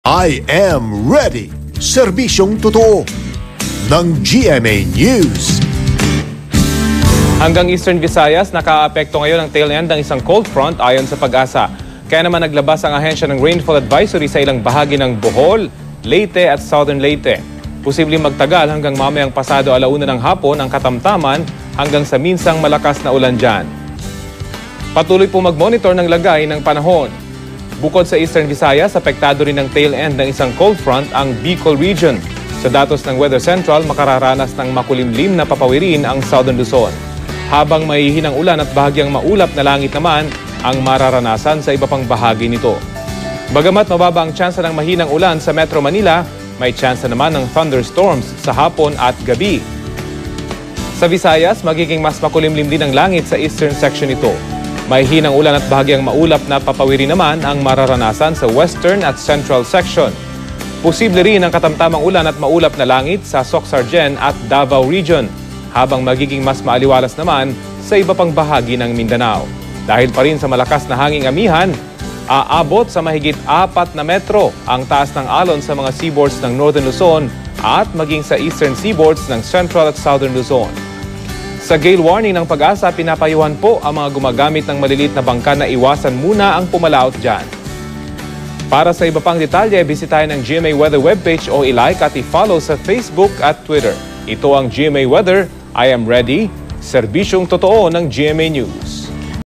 I am ready. Serbisyong totoo ng GMA News. Hanggang Eastern Visayas, nakaapekto ngayon ang tail end ng isang cold front ayon sa Pag-asa. Kaya naman naglabas ang ahensya ng rainfall advisory sa ilang bahagi ng Bohol, Leyte at Southern Leyte. Posibleng magtagal hanggang mamayang pasado alauna ng hapon ang katamtaman hanggang sa minsang malakas na ulan dyan. Patuloy po mag-monitor ng lagay ng panahon. Bukod sa Eastern Visayas, apektado rin ng tail end ng isang cold front ang Bicol region. Sa datos ng Weather Central, makararanas ng makulimlim na papawirin ang Southern Luzon. Habang mahihinang ulan at bahagyang maulap na langit naman ang mararanasan sa iba pang bahagi nito. Bagamat mababa ang tsansa ng mahinang ulan sa Metro Manila, may tsansa naman ng thunderstorms sa hapon at gabi. Sa Visayas, magiging mas makulimlim din ang langit sa eastern section nito. May hinang ulan at bahagyang maulap na papawiri naman ang mararanasan sa western at central section. Posible rin ang katamtamang ulan at maulap na langit sa Soc-Sargen at Davao region, habang magiging mas maaliwalas naman sa iba pang bahagi ng Mindanao. Dahil pa rin sa malakas na hanging amihan, aabot sa mahigit 4 na metro ang taas ng alon sa mga seaboards ng Northern Luzon at maging sa eastern seaboards ng Central at Southern Luzon. Sa gale warning ng Pag-asa, pinapayuhan po ang mga gumagamit ng maliliit na bangka na iwasan muna ang pumalaot dyan. Para sa iba pang detalye, bisitahin ang GMA Weather webpage o i-like at i-follow sa Facebook at Twitter. Ito ang GMA Weather. I am ready. Serbisyong totoo ng GMA News.